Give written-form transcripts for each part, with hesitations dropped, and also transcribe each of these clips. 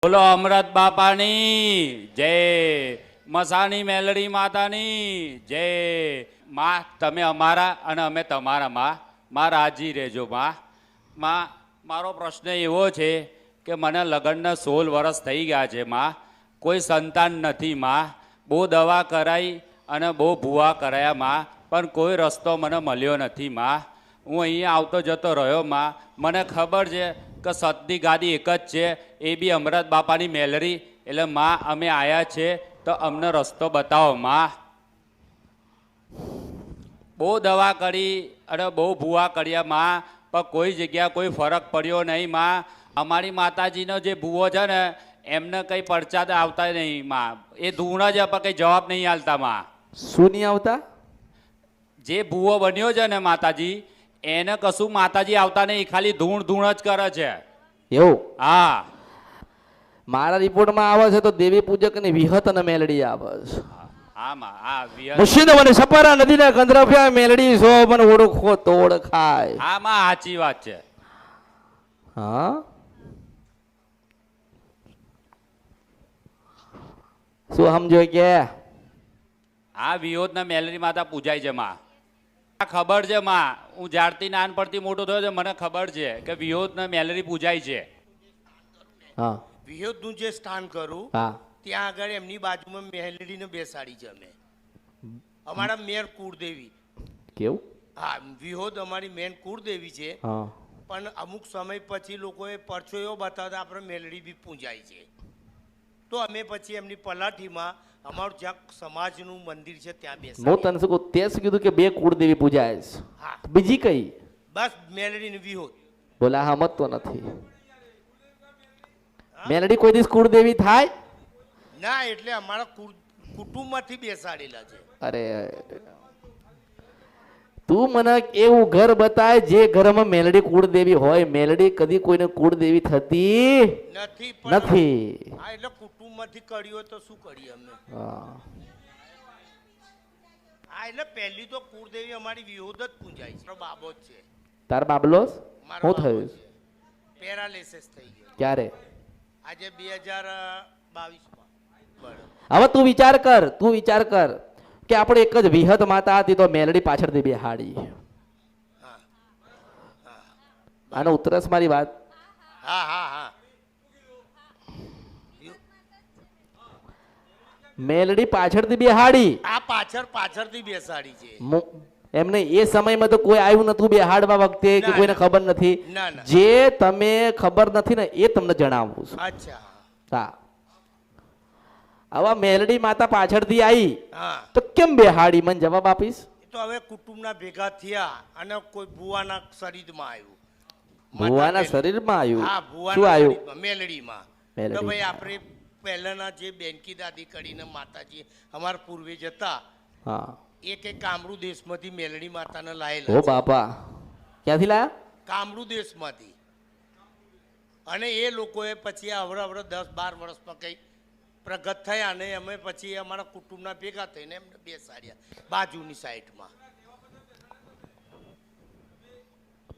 બોલો અમરત બાપાની જય, મસાણી મેલડી માતાની જય. માં તમે અમારા અને અમે તમારા માં રાજી રહેજો માં. મારો પ્રશ્ન એવો છે કે મને લગ્નના 16 વર્ષ થઈ ગયા છે માં, કોઈ સંતાન નથી માં. બહુ દવા કરાઈ અને બહુ ભૂવા કરાયા માં, પણ કોઈ રસ્તો મને મળ્યો નથી માં. હું અહીંયા આવતો જતો રહ્યો માં. મને ખબર છે કે સતની ગાદી એક જ છે, એ બી અમરત બાપાની મેલરી. એટલે માં અમે આવ્યા છે તો અમને રસ્તો બતાવો માં. બહુ દવા કરી અને બહુ ભૂવા કર્યા માં, પણ કોઈ જગ્યા કોઈ ફરક પડ્યો નહીં માં. અમારી માતાજીનો જે ભૂવો છે ને એમને કંઈ પરચાદ આવતા નહીં માં. એ ધૂણ જ પણ કંઈ જવાબ નહીં આલતા માં. શું નહીં આવતા? જે ભૂવો બન્યો છે ને માતાજી, એને કશું માતાજી આવતા નહીં, ખાલી ધૂણ જ કરે છે. એવું? હા, મારા રિપોર્ટમાં આવે છે તો દેવી પૂજક ની વિહત અને મેલડી આવે છે. હા માં. હા મુશીદ મને સપરા નદીના કંદરફ્યા મેલડી સો મને ઓળખો તો ઓળખાય. હા માં, સાચી વાત છે. હા, શું સમજો કે આ વિયોદના મેલરી માતા પૂજાય છે માં. ખબર છે માં, હું જ્યારથી નાનપણથી મોટો થયો છે મને ખબર છે કે વિયોદના મેલરી પૂજાય છે. હા, વિહોદનું જે સ્થાન કરું હા, ત્યાં આગળ એમની બાજુમાં મેલડીને બેસાડી છે અમે. અમારા મેર કુળદેવી. કેવું? હા, વિહોદ અમારી મેન કુળદેવી છે. હા, પણ અમુક સમય પછી લોકોએ પરચો એવો બતાવતા આપણે મેલડી બી પૂજાય છે. તો અમે પછી એમની પલાઠીમાં અમારું જ્યાં સમાજનું મંદિર છે ત્યાં હું બેસાડી. તને શું કહું, તે શું કીધું કે બે કુળદેવી પૂજાય છે, હા, બીજી કઈ? બસ મેલડી ને વિહોદ. બોલા હમત તો નથી. મેલડી કોઈ દિવસ કુળદેવી થાય? ના, એટલે અમારા કુટુંબમાંથી બેસાડેલા છે. અરે તું મને એવું ઘર બતાય જે ઘરમાં મેલડી કુળદેવી હોય. મેલડી કદી કોઈને કુળદેવી થતી નથી નથી. હા, એટલે કુટુંબમાંથી કરી હોય તો શું કરીએ અમે. હા, હા, એટલે પહેલી તો કુળદેવી અમારી વિહોદ જ પૂજાય છે. બાબો જ છે. તાર બાબલો મારો શું બાબો થયું? છે. પેરાલિસિસ થઈ ગયો ક્યારે? આજે 2022માં. બરાબર. હવે તું વિચાર કર કે આપણે એક જ વિહત માતા હતી તો મેલડી પાછળથી બેહાડી. હા, આનો ઉતરસ મારી વાત. હા, હા, હા. મેલડી પાછળથી બેહાડી. આ પાછળથી બેસાડી છે. એમને એ સમયમાં તો કોઈ આવ્યું નતું બેહાડવા વખતે કે ના, કોઈને ના. ખબર નથી. ના, ના. જે તમે ખબર નથી ને એ તમને જણાવું છું. અચ્છા. હા, આવા મેલડી માતા પાછળથી આવી હા, તો કેમ બેહાડી? મને જવાબ આપીશ? એ તો હવે કુટુંબના ભેગા થયા અને કોઈ ભુવાના શરીરમાં આવ્યું. ભુવાના માતા શરીરમાં આવ્યું? હા, શું ભુવાના આવ્યું? શરીરમાં, મેલડીમાં. મેલડી. તો ભાઈ આપણે પહેલાના જે બેનકી દાદી કરીને માતાજી અમારા પૂર્વેજ હતા, હા. એ કે કામરૂ દેશમાંથી મેલડી માતાને લાયેલા ઓ છે. બાપા, ક્યાંથી લાયા? કામરૂ દેશમાંથી. અને એ લોકોએ પછી અવળા 10-12 વર્ષમાં કંઈ પ્રગટ થયા અને અમે પછી અમારા કુટુંબના ભેગા થઈને એમને બેસાડ્યા બાજુની સાઈડમાં.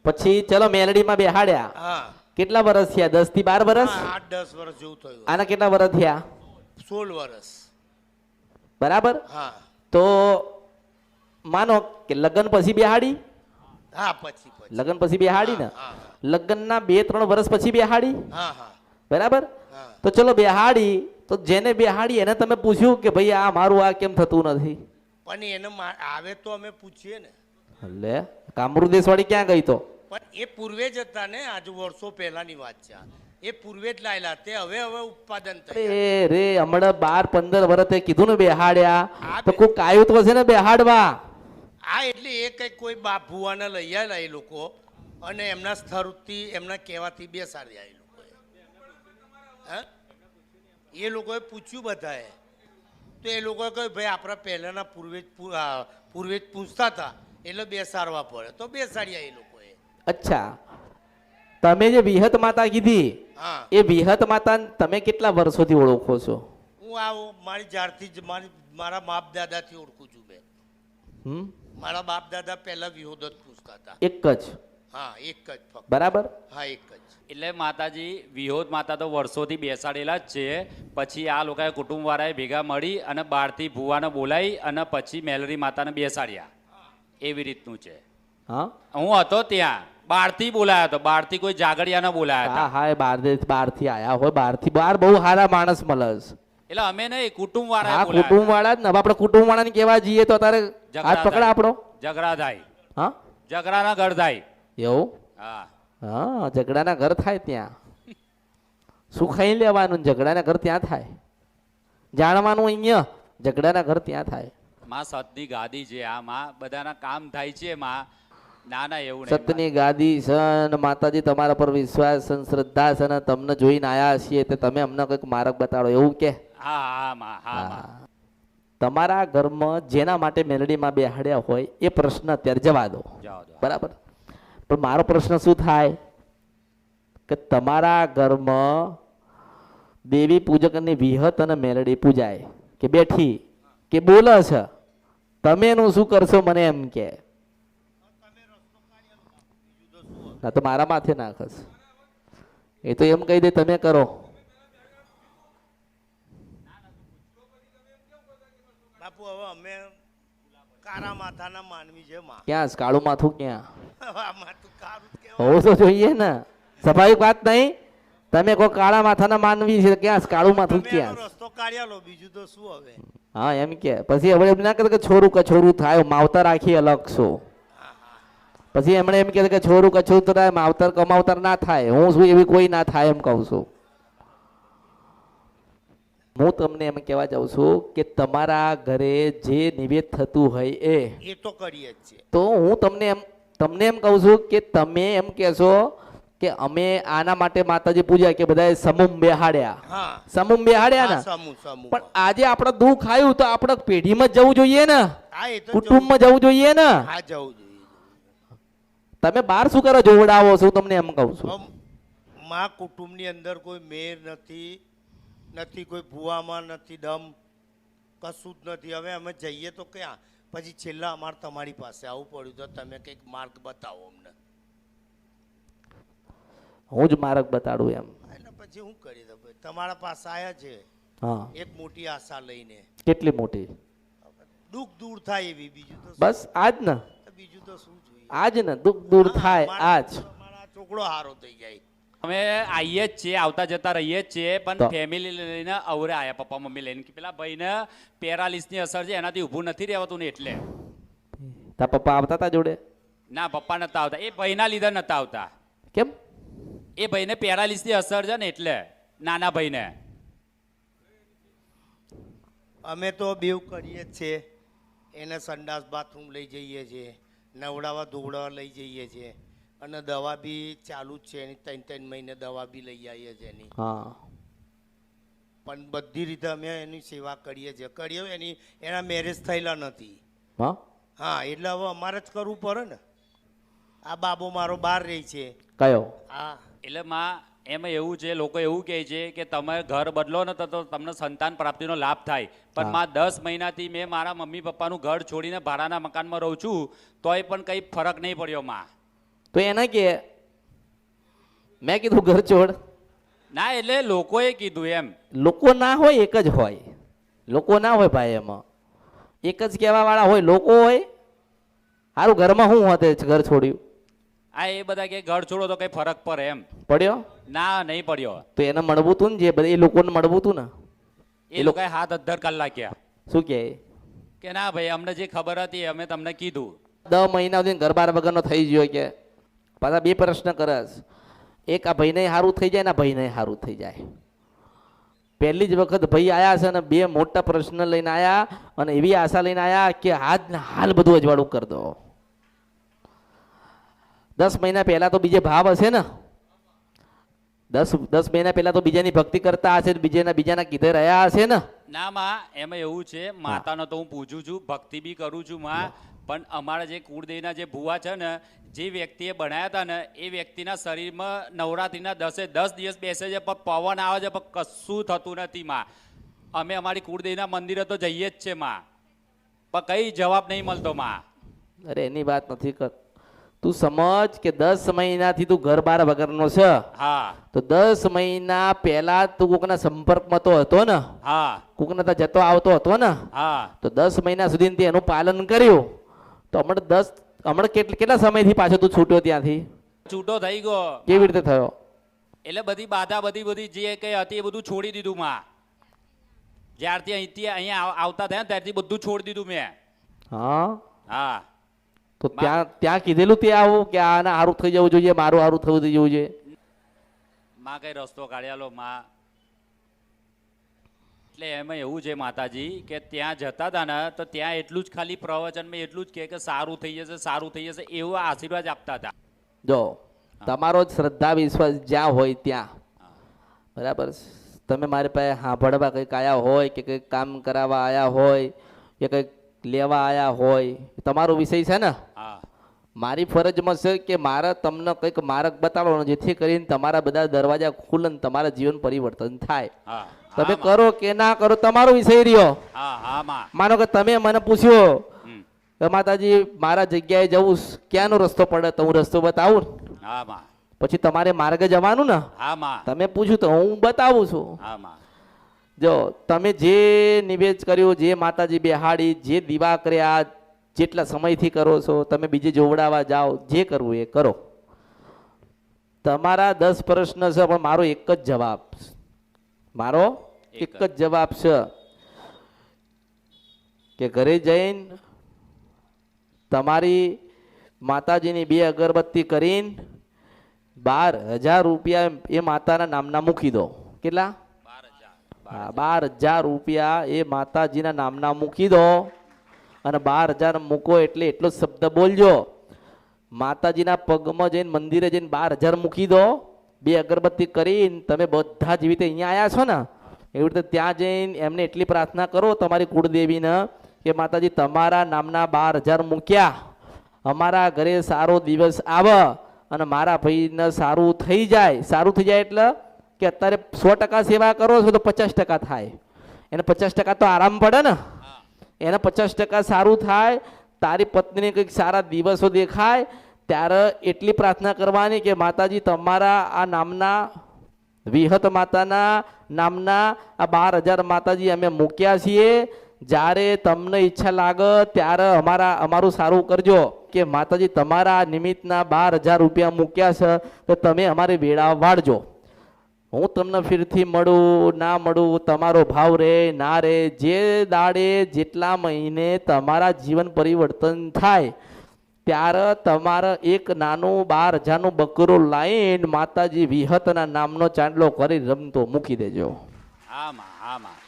પછી ચલો મેલડીમાં બેહાડ્યા. હા, કેટલા વર્ષ થયા? 10 થી 12 વર્ષ? 8-10 વર્ષ જેવું થયું. આના કેટલા વર્ષ થયા? 16 વર્ષ. બરાબર. હા, તો માનો કે લગ્ન પછી બેહાડી. હા, પછી લગ્ન પછી બેહાડી ને, હા, લગ્નના 2-3 વર્ષ પછી બેહાડી. હા, હા, બરાબર. હા. તો ચલો બેહાડી, તો જેને બેહાડી એને તમે પૂછ્યું કે ભાઈ આ મારું આ કેમ થતું નથી? પણ એને આવે તો અમે પૂછીએ ને. લે, કામરૂ દેશવાળી ક્યાં ગઈ તો? પણ એ પૂર્વે જ હતા ને, આજે વર્ષો પહેલાની વાત છે આ. એ પૂર્વે જ લાયેલા તે હવે ઉત્પાદન થયા. અરે રે, હમણાં 12-15 વર્ષે કીધું ને બેહાડ્યા, આ તો કોઈ કાયું તો હશે ને બેહાડવા. આ એટલે એ કંઈક કોઈ બાપ ભુવાને લઈ આવેલા એ લોકો અને એમના સ્થળથી એમના કહેવાથી બેસાડ્યા એ લોકોએ. હા, એ લોકોએ પૂછ્યું બધાએ તો એ લોકોએ કહ્યું ભાઈ આપણા પહેલાંના પૂર્વેજ પૂછતા હતા એટલે બેસાડવા પડે તો બેસાડ્યા એ લોકોએ. અચ્છા, તમે જે વિહત માતા કીધી હા, એ વિહત માતા તમે કેટલા વર્ષોથી ઓળખો છો? હું મારી જ્યારથી જ મારા બાપ દાદાથી ઓળખું છું બેન. મારા બાપ દાદા પહેલા વિહોદ જ પૂછતા હતા. એક જ? હા એક જ ફક્ત બરાબર? હા એક જ એટલે માતાજી વિહોદ માતા તો વર્ષોથી બેસાડેલા જ છે. પછી આ લોકોએ કુટુંબવાળાએ ભેગા મળી અને બહારથી ભુવાને બોલાવી અને પછી મેલરી માતાને બેસાડ્યા. એવી રીતનું છે. હા હું હતો ત્યાં, બહારથી બોલાયો હતો, બહારથી કોઈ જાગડિયાને બોલાયા હા હતા. હા બહારથી આયા હોય, બહાર બહુ સારા માણસ મળે છે. એટલે અમે નહીં, કુટુંબવાળાએ હા બોલાયા કુટુંબ વાળા જ ને. હવે આપણે કુટુંબ વાળાને કહેવા જઈએ તો તારે હતા. હાથ પકડા આપણો. ઝઘડા થાય, હા ઝઘડાના ઘર થાય. એવું? હા, હા ઝઘડાના ઘર થાય ત્યાં. શું ખાઈ લેવાનું ને ઝઘડાના ઘર ત્યાં થાય? જાણવાનું અહીંયા ઝઘડાના ઘર ત્યાં થાય. માં સતની ગાદી છે આ માં, બધાના કામ થાય છે માં. ના ના એવું નહીં. સતની ગાદી છે ને માતાજી તમારા પર વિશ્વાસ છે ને શ્રદ્ધા છે ને તમને જોઈને આયા છીએ તે તમે અમને કંઈક માર્ગ બતાડો એવું કે. હા હા માં, હા માં. તમારા ઘરમાં જેના માટે મેલડીમાં બેહાડ્યા હોય એ પ્રશ્ન અત્યારે જવા દો. જાઓ દો. બરાબર? પણ મારો પ્રશ્ન શું થાય કે તમારા ઘરમાં દેવી પૂજકની વિહત અને મેલડી પૂજાય કે બેઠી કે બોલે છે, તમે એનું શું કરશો મને એમ કે. ના તો મારા માથે નાખસ. એ તો એમ કહી દે તમે કરો. બાપુ હવે અમે કારા માથાના માનવી છે માં. ક્યાં છે કાળું માથું ક્યાં? આ માથું કારું જ કહેવાય. હોવું તો જોઈએ ને. સ્વાભાવિક વાત નહીં. તમે કોઈ કાળા માથાના માનવી છે ક્યાં છે કાળું માથું તમે ક્યાં એનો છે? રસ્તો કાઢ્યા લો, બીજું તો શું હવે. હા એમ કે પછી હવે એમ ના કરે કે છોરું કછોરું થાય માવતર આખી અલગ છો. પછી એમણે એમ કહે કે છોરું કછોરું થાય માવતર કમાવતર ના થાય. હું શું એવી કોઈ ના થાય એમ કહું છું. હું તમને એમ કહેવા જાઉં છું કે તમારા ઘરે જે નિવેદ થતું હોય એ તો કરીએ જ છે. તો હું તમને એમ કહું છું કે તમે એમ કહેશો કે અમે આના માટે માતાજી પૂજા કે બધાએ સમૂહ બેહાડ્યા. હા સમૂહ બેહાડ્યા ને. હા, સમૂહ સમૂહ પણ આજે આપણે દુઃખ આવ્યું તો આપણે પેઢીમાં જ જવું જોઈએ ને, હા એ તો કુટુંબમાં જવું જોઈએ ને. હા જવું જોઈએ. તમે બહાર શું કરો જોવડાવો છો તમને એમ કહું છું. હવે માં કુટુંબની અંદર કોઈ મેર નથી કોઈ ભૂવામાં નથી દમ કશું જ નથી. હવે અમે જઈએ તો ક્યાં? પછી છેલ્લા અમારે તમારી પાસે આવવું પડ્યું તો તમે કંઈક માર્ગ બતાવો અમને. હું જ માર્ગ બતાડું એમ. એટલે પછી શું કરી દો ભાઈ, તમારા પાસે આવ્યા છે હા એક મોટી આશા લઈને, કેટલી મોટી? દુઃખ દૂર થાય એવી. બીજું તો બસ આજ ને, બીજું તો શું જોઈએ? આજ ને દુઃખ દૂર થાય આજ. મારા છોકરો હારો થઈ જાય. અમે આવીએ જ છીએ, આવતા જતા રહીએ જ છીએ, પણ તો? ફેમિલી લઈને અવરે આયા, પપ્પા મમ્મી લઈને કે પેલા ભાઈને પેરાલિસની અસર છે એનાથી ઊભું નથી રહેવાતું ને એટલે. તા પપ્પા આવતા તા જોડે? ના પપ્પા નતા આવતા, એ ભાઈના લીધે નતા આવતા. કેમ? એ ભાઈને પેરાલિસની અસર છે ને એટલે, નાના ભાઈને. અમે તો બેવ કરીએ જ છીએ. એને સંડાસ બાથરૂમ લઈ જઈએ છીએ, નવડાવવા ધોવડાવવા લઈ જઈએ છીએ, અને દવા બી ચાલુ જ છે એની. 3 મહિને દવા બી લઈ આવીએ છીએ એની. હા પણ બધી રીતે અમે એની સેવા કરીએ છીએ. એના મેરેજ થયેલા નથી. હા હા એટલે હવે અમારે જ કરવું પડે ને. આ બાબો મારો બહાર રહી છે. કયો? હા એટલે માં એમાં એવું છે, લોકો એવું કહે છે કે તમે ઘર બદલો ને તો તમને સંતાન પ્રાપ્તિનો લાભ થાય. પણ હા. માં 10 મહિનાથી મેં મારા મમ્મી પપ્પાનું ઘર છોડીને ભાડાના મકાનમાં રહું છું, તોય પણ કંઈ ફરક નહીં પડ્યો માં. તો એને કે મેં કીધું ઘર છોડ. ના એટલે લોકોએ કીધું એમ. લોકો ના હોય એક જ હોય. લોકો ના હોય ભાઈ એમાં. એક જ કહેવા વાળા હોય લોકો હોય. સારું ઘરમાં શું હોતે ઘર છોડ્યું? આ એ બધા કે ઘર છોડો તો કઈ ફરક પડે એમ. પડ્યો? ના નહીં પડ્યો. તો એને મળવું તું ને, જે બધા એ લોકોને મળવું તું ને. એ લોકોએ હાથ અદ્ધર કલાક ક્યાં શું કહે કે ના ભાઈ અમને જે ખબર હતી અમે તમને કીધું. 10 મહિના સુધી ઘર બાર વગરનો થઈ ગયો કે પાછા 2 પ્રશ્ન કરસ. એક આ ભાઈને સારું થઈ જાય ને આ ભાઈને સારું થઈ જાય. પહેલી જ વખત ભાઈ આયા છે ને 2 મોટા પ્રશ્ન લઈને આયા અને એવી આશા લઈને આયા કે હાલ ને હાલ બધું અજવાળું કરી દો. 10 મહિના પહેલા તો બીજે ભાવ હશે ને. 10 મહિના પહેલા તો બીજાની ભક્તિ કરતા હશે, બીજાના કીધે રહ્યા હશે ને. ના માં એમાં એવું છે, માતાનો તો હું પૂછું છું, ભક્તિ બી કરું છું માં. પણ અમારા જે કુળદેવીના જે ભુવા છે ને, જે વ્યક્તિએ બનાવ્યા હતા ને એ વ્યક્તિના શરીરમાં નવરાત્રિના 10 દિવસ બેસે છે, પણ પવન આવે છે પણ કશું થતું નથી માં. અમે અમારી કુળદેવીના મંદિરે તો જઈએ જ છે માં, પણ કઈ જવાબ નહીં મળતો માં. અરે એની વાત નથી કર. તું સમજ કે 10 મહિનાથી તું ઘર બાર વગરનો છે, હા તો 10 મહિના પહેલા તું કોકના સંપર્કમાં તો હતો ને, હા કોકના ત્યાં જતો આવતો હતો ને, હા તો 10 મહિના સુધી તે એનું પાલન કર્યું, તો હમણાં કેટલા સમયથી પાછો તું છૂટ્યો ત્યાંથી? છૂટો થઈ ગયો. કેવી રીતે થયો? એટલે બધી બાધા બધી જે કઈ હતી એ બધું છોડી દીધું માં. જ્યારથી અહીંથી અહીંયા આવતા થયા ને ત્યારથી બધું છોડી દીધું મેં. હા, હા તો ત્યાં કીધેલું તે આવું કે આને સારું થઈ જવું જોઈએ, મારું સારું થવું થઈ જવું જોઈએ? માં કઈ રસ્તો કાઢ્યાલો માં. એટલે એમાં એવું છે માતાજી કે ત્યાં જતા હતા ને તો ત્યાં એટલું જ ખાલી પ્રવચનમાં એટલું જ કે સારું થઈ જશે સારું થઈ જશે એવો આશીર્વાદ આપતા હતા. જો તમારો જ શ્રદ્ધા વિશ્વાસ જ્યાં હોય ત્યાં, બરાબર, તમે મારી પાસે સાંભળવા કંઈક આવ્યા હોય કે કંઈક કામ કરાવવા આવ્યા હોય કે કંઈક લેવા આવ્યા હોય, તમારો વિષય છે ને. હા મારી ફરજમાં છે કે મારે તમને કંઈક માર્ગ બતાવવાનો જેથી કરીને તમારા બધા દરવાજા ખુલે ને તમારા જીવન પરિવર્તન થાય. હા તમે કરો કે ના કરો તમારો વિષય રહ્યો. હા હા માં. માનો કે તમે મને પૂછ્યો હમ. કે માતાજી મારા જગ્યાએ જવું ક્યાંનો રસ્તો પડે, તો હું રસ્તો બતાવું ને. હા માં. પછી તમારે માર્ગે જવાનું ને. હા માં. તમે પૂછ્યું તો હું બતાવું છું. હા માં. જો તમે જે નિવેદ કર્યું, જે માતાજી બેહાડી, જે દીવા કર્યા, જેટલા સમયથી કરો છો, તમે બીજે જોવડાવવા જાઓ, જે કરવું એ કરો. તમારા 10 પ્રશ્ન છે પણ મારો એક જ જવાબ, મારો એક જ જવાબ છે કે ઘરે જઈને તમારી માતાજીની 2 અગરબત્તી કરીને 12,000 રૂપિયા એ માતાના નામના મૂકી દો. કેટલા? 12,000 રૂપિયા એ માતાજીના નામના મૂકી દો. અને 12,000 મૂકો એટલે એટલો જ શબ્દ બોલજો, માતાજીના પગમાં જઈને મંદિરે જઈને 12,000 મૂકી દો. 2 અગરબત્તી કરીને તમે બધા જેવી રીતે અહીંયા આવ્યા છો ને એવી રીતે ત્યાં જઈને એમને એટલી પ્રાર્થના કરો તમારી કુળદેવીને કે માતાજી તમારા નામના 12,000 મૂક્યા, અમારા ઘરે સારો દિવસ આવે અને મારા ભાઈને સારું થઈ જાય. સારું થઈ જાય એટલે કે અત્યારે 100% સેવા કરો છો તો 50% થાય, એને 50% તો આરામ પડે ને, એને 50% સારું થાય. તારી પત્નીને કંઈક સારા દિવસો દેખાય ત્યારે એટલી પ્રાર્થના કરવાની કે માતાજી તમારા આ નામના વિહત માતાના નામના આ 12,000 માતાજી અમે મૂક્યા છીએ, જ્યારે તમને ઈચ્છા લાગે ત્યારે અમારું સારું કરજો. કે માતાજી તમારા નિમિત્તના 12,000 રૂપિયા મૂક્યા છે તો તમે અમારી વેળા વાળજો. હું તમને ફરીથી મળું ના મળું તમારો ભાવ રે ના રે, જે દાડે જેટલા મહિને તમારા જીવન પરિવર્તન થાય ત્યારે તમારે એક નાનું 12,000નું બકરું લાઈન માતાજી વિહતના નામનો ચાંદલો કરી રમતો મૂકી દેજો. આમાં આમાં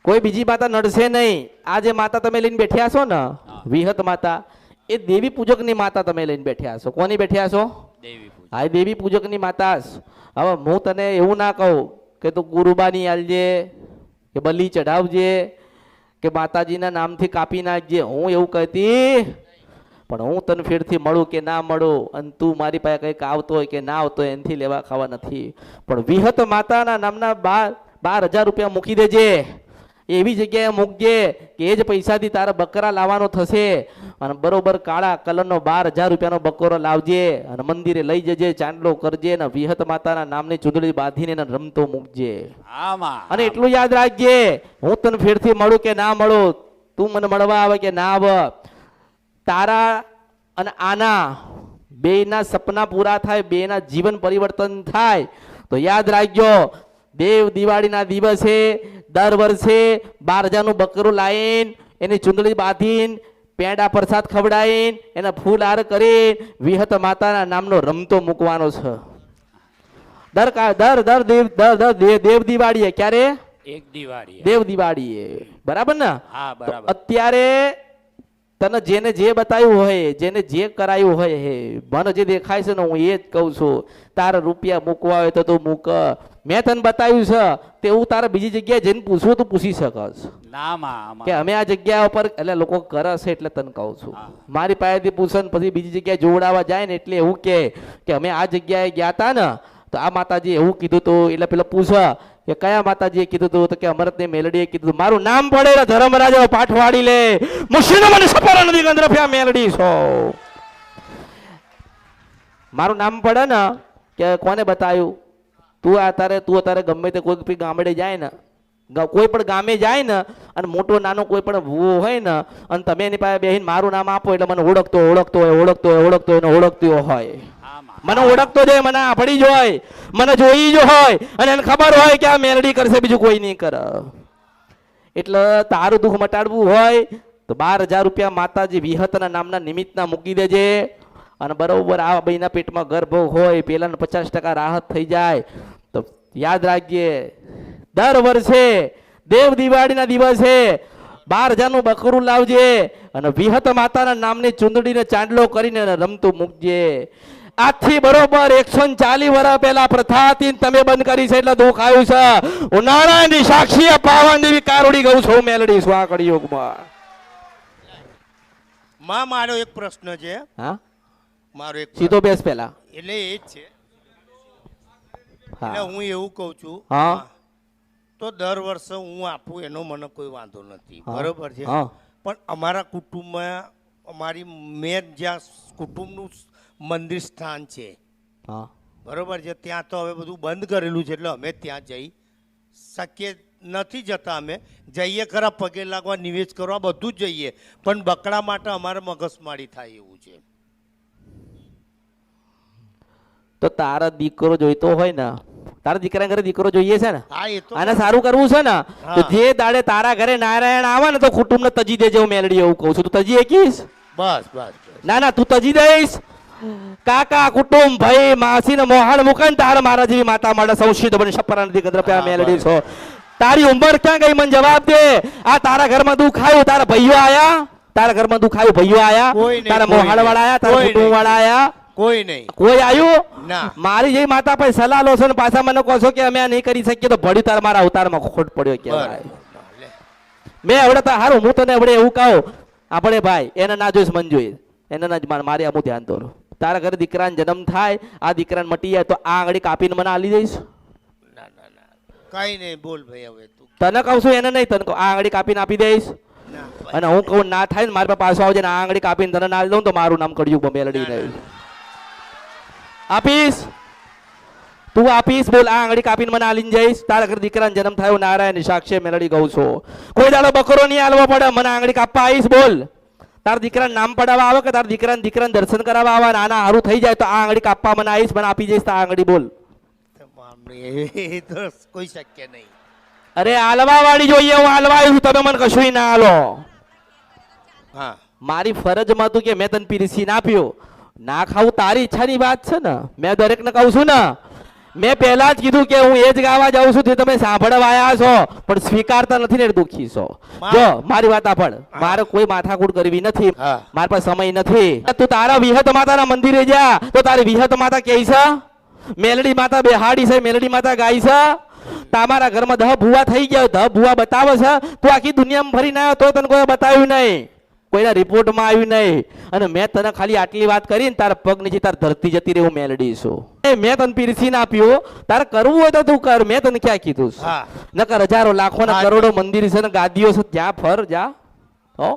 કોઈ બીજી માતા નડશે નહીં. આ જે માતા તમે લઈને બેઠ્યા છો ને વિહત માતા, એ દેવી પૂજકની માતા તમે લઈને બેઠ્યા છો. કોની બેઠ્યા છો? દેવી પૂજા. હા, દેવી પૂજકની માતા. હવે હું તને એવું ના કહું કે તું ગુરુબાની આલજે કે બલી ચઢાવજે કે માતાજીના નામથી કાપી નાખજે, હું એવું કહેતી. પણ હું તને ફેરથી મળું કે ના મળું અને તું મારી પાસે કંઈક આવતો હોય કે ના આવતો હોય એનાથી લેવા ખાવા નથી. પણ વિહત માતાના નામના 12,000 રૂપિયા મૂકી દેજે. એવી જગ્યાએ મૂકજે કે એ જ પૈસાથી તારા બકરા લાવવાનો થશે અને બરોબર કાળા કલરનો 12,000 રૂપિયાનો બકરો લાવજે અને મંદિરે લઈ જજે, ચાંદલો કરજે અને વિહત માતાના નામની ચૂંદડી બાંધીને એને રમતો મૂકજે. આમાં અને એટલું યાદ રાખજે, હું તને ફેરથી મળું કે ના મળું, તું મને મળવા આવે કે ના આવે, તારા અને આના બેયના સપના પૂરા થાય, બેયના જીવન પરિવર્તન થાય. તો યાદ રાખજો, દેવ દિવાળીના દિવસે દર વર્ષે 12,000નું બકરું લાવીને એની ચૂંદડી બાંધીને પેંડા પ્રસાદ ખવડાવીને એના ફૂલ હાર કરીને વિહત માતાના નામનો રમતો મૂકવાનો છે. દેવ દિવાળીએ. ક્યારે? એક દિવાળી. દેવ દિવાળીએ. બરાબર ને? હા બરાબર. અત્યારે તને જેને જે બતાવ્યું હોય, જેને જે કરાયું હોય, હે મને જે દેખાય છે ને હું એ જ કહું છું. તારે રૂપિયા મૂકવા હોય તો તું મૂક. મેં તને બતાવ્યું છે તેવું તારે બીજી જગ્યાએ જઈને પૂછવું તો પૂછી શકસ કે અમે આ જગ્યા ઉપર, એટલે લોકો કરે છે એટલે તને કહું છું. મારી પાસેથી પૂછે ને પછી બીજી જગ્યાએ જોવડાવવા જાય ને એટલે એવું કે અમે આ જગ્યાએ ગયા હતા ને તો આ માતાજી એવું કીધું હતું, એટલે પેલા પૂછે કે કયા માતાજીએ કીધું તું? તો કે અમરતની મેલડીએ કીધું તું. મારું નામ પડે એટલે ધર્મરાજા પાઠ વાળી લે, મુશીનો મને સપરા નદી ગંદ્રફ્યા મેલડી છો. મારું નામ પડે ને કે કોને બતાવ્યું? તું અત્યારે ગમે તે કોઈ ગામડે જાય ને, કોઈ પણ ગામે જાય ને અને મોટો નાનો કોઈ પણ ભૂવો હોય ને અને તમે એની પાસે બેહીને મારું નામ આપો એટલે મને ઓળખતો હોય. મને ઓળખતો જાય, મને આપડી જ હોય, મને જોઈ જ હોય અને એને ખબર હોય કે આ મેલડી કરશે, બીજું કોઈ નહીં કરે. એટલે તારું દુઃખ મટાડવું હોય તો 12,000 રૂપિયા માતાજી વિહતના નામના નિમિત્તના મૂકી દેજે અને બરોબર આ ભાઈના પેટમાં ગર્ભ હોય પેલાને 50% રાહત થઈ જાય. તો યાદ રાખજે, દર વર્ષે દેવ દિવાળીના દિવસે 12,000 નું બકરું લાવજે અને વિહત માતાના નામની ચૂંદડીને ચાંદલો કરીને રમતું મૂકજે. આજથી બરોબર 140 વર્ષ પહેલા પ્રથા હતી, તમે બંધ કરી છે એટલે દુઃખ આવ્યું છે. ઉનાળાની સાક્ષી પાવન દેવી કારોડી ગઉ છું મેલડી સ્વા કળિયુગમાં. માં મારો એક પ્રશ્ન છે. હા, મારો એક સીધો બેસ પેલા. એટલે એ જ છે. હા. એટલે હું એવું કહું છું, હા. તો દર વર્ષે હું આપું એનો મને કોઈ વાંધો નથી, હા. બરોબર છે. હા. પણ અમારા કુટુંબમાં અમારી મેન જ્યાં કુટુંબનું મંદિર સ્થાન છે, હા, બરોબર છે, ત્યાં તો હવે બધું બંધ કરેલું છે એટલે અમે ત્યાં જઈ શકીએ નથી જતા. અમે જઈએ ખરા પગે લાગવા, નિવેદ કરવા, બધું જ જઈએ, પણ બકડા માટે અમારે મગજમારી થાય એવું છે. તો તારા દીકરો જોઈતો હોય ને, તારા દીકરા ઘરે દીકરો જોઈએ છે ને, હા, એ તો આને સારું કરવું છે ને, તો હા. જે દાડે તારા ઘરે નારાયણ આવે ને તો કુટુંબને તજી દેજે. હું મેલડી એવું કહું છું, તું તજી એકીશ? બસ બસ બસ. ના ના, તું તજી દઈશ. કાકા, કુટુંબ, ભાઈ, માસી ને મોહાણ મુકન તાર મારા જેવી માતા મળે સૌશીદ બની સપરા નથી ગદ્રપ્યા હા, મેલડી બસ. છો. તારી ઉંમર ક્યાં ગઈ? મને જવાબ દે. આ તારા ઘરમાં દુઃખ આવ્યું, તારા ભાઈઓ આયા? તારા ઘરમાં દુઃખ આવ્યું, ભાઈઓ આયા? કોઈ નહીં, તારા કોઈ મોહાણ વાળા આયા? તારા કોઈ કુટુંબ નહીં. વાળા આયા? કોઈ નહીં. કોઈ આવ્યું? ના. મારી જેવી માતા પાસે સલાહ લો છો ને પાછા મને કહો છો કે અમે આ નહીં કરી શકીએ, તો ભડ્યું તાર મારા અવતારમાં ખોટ પડ્યો કે બરાબર. લે. મેં હવે તો હારું, હું તને હવે એવું કહું, આપણે ભાઈ એને ના જોઈશ, મન જોઈશ એને ના જ મારી આમું ધ્યાન દોરો. તારા ઘરે દીકરાને જન્મ થાય, આ દીકરાને મટી જાય તો આ આંગળી કાપીને મને આલી દઈશ? ના ના ના, કઈ નહીં. બોલ ભાઈ હવે તું. તને કહું છું, એને નહીં. તને કહું આ આંગળી કાપીને આપી દઈશ? ના ભાઈ. અને હું કહું ના થાય ને મારી પાસે પાછો આવજે ને આ આંગળી કાપીને તને ના દઉં તો મારું નામ કળિયુગ મેલડી નહીં. આપીશ? તું આપીશ? બોલ, આ આંગળી કાપીને મને આલીને જઈશ? તારા ઘરે દીકરાને જન્મ થયો, નારાયણ સાક્ષી મેલડી ગઉ છો. કોઈ દાડો બકરો નહીં આલવો પડે, મને આંગળી કાપવા આવીશ? બોલ, તારા દીકરાને નામ પડાવવા આવે કે તારા દીકરાને દર્શન કરાવવા આવે, નાના હારું થઈ જાય તો આ આંગળી કાપવા મને આવીશ, મને આપી જઈશ? આ આંગળી બોલ. એ તો કોઈ શક્ય નહીં. અરે આલવા વાળી જોઈએ, હું આલવા આવ્યું, તમે મને કશું ના આલો. હા, મારી ફરજમાં તું કે મેં તને પીરસીને આપ્યો, ના ખાવું તારી ઈચ્છાની વાત છે ને. મેં દરેકને કહું છું ને, મેં પહેલા જ કીધું કે હું એ જ ગાવા જાઉં છું, તે તમે સાંભળવા આવ્યા છો પણ સ્વીકારતા નથી ને દુઃખી છો. જો મારી વાત સાંભળ, મારે કોઈ માથાકૂટ કરવી નથી, હા. મારા પાસે સમય નથી. તું તારા વિહત માતાના મંદિરે જા તો તારી વિહત માતા કહે છે મેલડી માતા બેહાડી છે, મેલડી માતા ગાય છે. તમારા ઘરમાં 10 ભૂવા થઈ ગયા, 10 ભૂવા બતાવે છે, તું આખી દુનિયામાં ફરીને આવ્યો તો તને કોઈ બતાવ્યું નહીં, કોઈના રિપોર્ટમાં આવ્યું નહીં. અને મેં તને ખાલી આટલી વાત કરીને તારા પગ નીચે તાર ધરતી જતી રહે, હું મેલડી છું. મેં તને પીરસીને આપ્યું, તારે કરવું હોય તો તું કર, મેં તને ક્યાં કીધું છે? હા. નકર હજારો લાખો ના કરોડો મંદિર છે ને ગાદીઓ છે, જ્યાં ફર જા. હો